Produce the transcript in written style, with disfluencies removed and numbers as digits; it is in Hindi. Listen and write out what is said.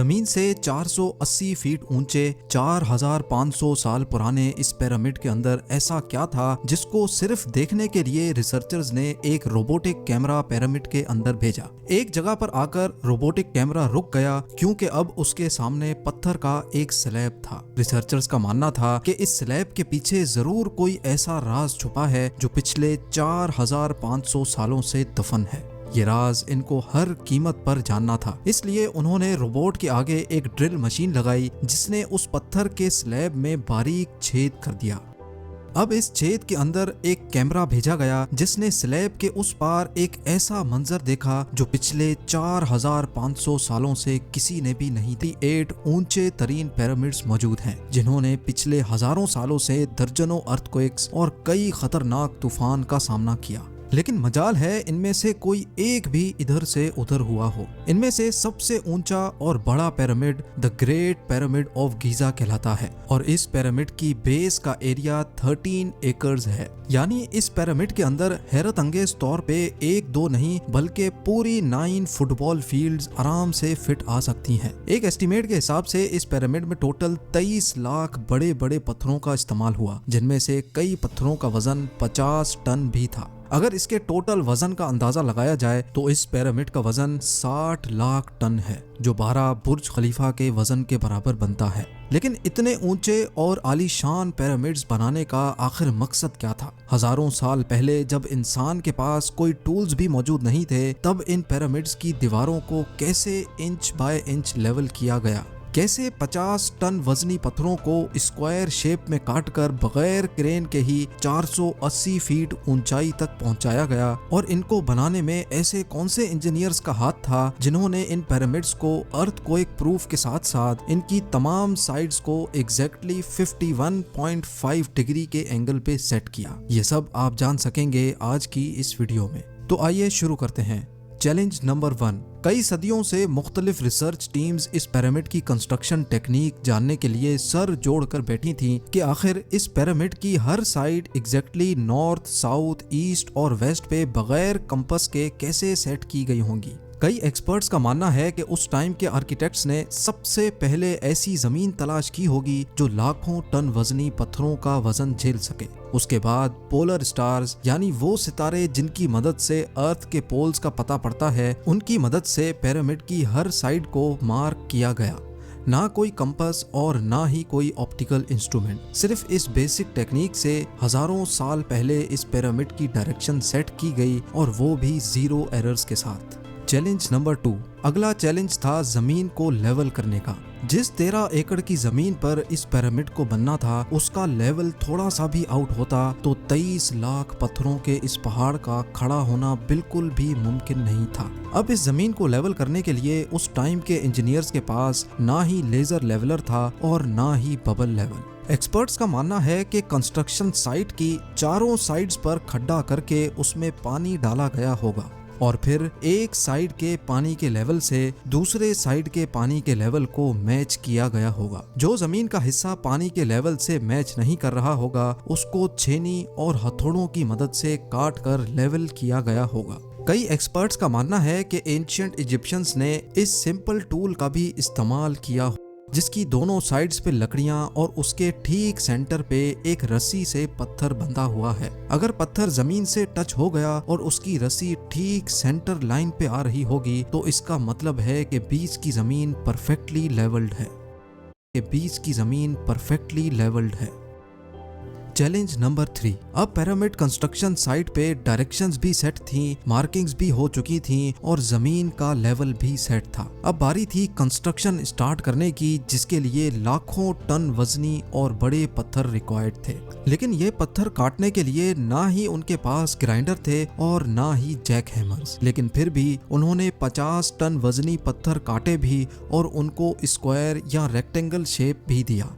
जमीन से 480 फीट ऊंचे 4500 साल पुराने इस पिरामिड के अंदर ऐसा क्या था जिसको सिर्फ देखने के लिए रिसर्चर्स ने एक रोबोटिक कैमरा पिरामिड के अंदर भेजा। एक जगह पर आकर रोबोटिक कैमरा रुक गया क्योंकि अब उसके सामने पत्थर का एक स्लैब था। रिसर्चर्स का मानना था कि इस स्लैब के पीछे जरूर कोई ऐसा राज छुपा है जो पिछले 4500 सालों से दफन है। ये राज इनको हर कीमत पर जानना था, इसलिए उन्होंने रोबोट के आगे एक ड्रिल मशीन लगाई जिसने उस पत्थर के स्लैब में बारीक छेद कर दिया। अब इस छेद के अंदर एक कैमरा भेजा गया जिसने स्लैब के उस पार एक ऐसा मंजर देखा जो पिछले 4500 सालों से किसी ने भी नहीं थी। 8 ऊंचे तरीन पिरामिड्स मौजूद हैं जिन्होंने पिछले हजारों सालों से दर्जनों अर्थक्वेक्स और कई खतरनाक तूफान का सामना किया, लेकिन मजाल है इनमें से कोई एक भी इधर से उधर हुआ हो। इनमें से सबसे ऊंचा और बड़ा pyramid the great pyramid of Giza कहलाता है और इस पिरामिड की बेस का एरिया 13 एकर्स है। यानी इस पिरामिड के अंदर हैरत अंगेज तौर पे एक दो नहीं बल्कि पूरी 9 फुटबॉल फील्ड्स आराम से फिट आ सकती हैं। एक एस्टिमेट के हिसाब से इस पिरामिड में टोटल 23 लाख बड़े बड़े पत्थरों का इस्तेमाल हुआ, जिनमें से कई पत्थरों का वजन 50 टन भी था। अगर इसके टोटल वजन का अंदाजा लगाया जाए तो इस पिरामिड का वजन 60 लाख टन है, जो 12 बुर्ज खलीफा के वजन के बराबर बनता है। लेकिन इतने ऊंचे और आलीशान पिरामिड्स बनाने का आखिर मकसद क्या था? हजारों साल पहले जब इंसान के पास कोई टूल्स भी मौजूद नहीं थे, तब इन पिरामिड्स की दीवारों को कैसे इंच बाय इंच लेवल किया गया? कैसे 50 टन वजनी पत्थरों को स्क्वायर शेप में काटकर बगैर क्रेन के ही 480 फीट ऊंचाई तक पहुंचाया गया? और इनको बनाने में ऐसे कौन से इंजीनियर्स का हाथ था जिन्होंने इन पिरामिड्स को अर्थक्वेक प्रूफ के साथ साथ इनकी तमाम साइड्स को एग्जैक्टली 51.5 डिग्री के एंगल पे सेट किया? ये सब आप जान सकेंगे आज की इस वीडियो में। तो आइए शुरू करते हैं। Challenge number 1। कई सदियों से मुख्तलिफ रिसर्च टीम्स इस पिरामिड की कंस्ट्रक्शन टेक्निक जानने के लिए सर जोड़कर बैठी थीं कि आखिर इस पिरामिड की हर side exactly north, south, east और वेस्ट पे बगैर कंपास के कैसे सेट की गई होंगी। कई एक्सपर्ट्स का मानना है कि उस टाइम के आर्किटेक्ट्स ने सबसे पहले ऐसी जमीन तलाश की होगी जो लाखों टन वजनी पत्थरों का वजन झेल सके। उसके बाद पोलर स्टार्स यानी वो सितारे जिनकी मदद से अर्थ के पोल्स का पता पड़ता है, उनकी मदद से पिरामिड की हर साइड को मार्क किया गया। ना कोई कंपास और ना ही कोई ऑप्टिकल इंस्ट्रूमेंट, सिर्फ इस बेसिक टेक्निक से हजारों साल पहले इस पिरामिड की डायरेक्शन सेट की गई और वो भी 0 एरर्स के साथ। Challenge number 2। अगला चैलेंज था जमीन को लेवल करने का। जिस 13 एकड़ की जमीन पर इस पिरामिड को बनना था, उसका लेवल थोड़ा सा भी आउट होता तो 23 लाख पत्थरों के इस पहाड़ का खड़ा होना बिल्कुल भी मुमकिन नहीं था। अब इस जमीन को लेवल करने के लिए उस टाइम के इंजीनियर्स के पास ना ही लेजर लेवलर था और ना ही बबल लेवल। एक्सपर्ट्स का मानना है कि कंस्ट्रक्शन साइट की चारों साइड्स पर खड्डा करके उसमें पानी डाला गया होगा और फिर एक साइड के पानी के लेवल से दूसरे साइड के पानी के लेवल को मैच किया गया होगा। जो जमीन का हिस्सा पानी के लेवल से मैच नहीं कर रहा होगा, उसको छेनी और हथौड़ों की मदद से काट कर लेवल किया गया होगा। कई एक्सपर्ट्स का मानना है कि एंशिएंट इजिप्शियंस ने इस सिंपल टूल का भी इस्तेमाल किया, जिसकी दोनों साइड्स पे लकड़ियां और उसके ठीक सेंटर पे एक रस्सी से पत्थर बंधा हुआ है। अगर पत्थर जमीन से टच हो गया और उसकी रस्सी ठीक सेंटर लाइन पे आ रही होगी तो इसका मतलब है कि बीच की जमीन परफेक्टली लेवल्ड है। Challenge number 3। अब पिरामिड कंस्ट्रक्शन साइट पे डायरेक्शंस भी सेट थी, मार्किंग्स भी हो चुकी थी और जमीन का लेवल भी सेट था। अब बारी थी कंस्ट्रक्शन स्टार्ट करने की, जिसके लिए लाखों टन वजनी और बड़े पत्थर रिक्वायर्ड थे। लेकिन ये पत्थर काटने के लिए ना ही उनके पास ग्राइंडर थे और ना ही जैक हैमर्स। लेकिन फिर भी उन्होंने 50 टन वजनी पत्थर काटे भी और उनको स्क्वायर या रेक्टेंगल शेप भी दिया।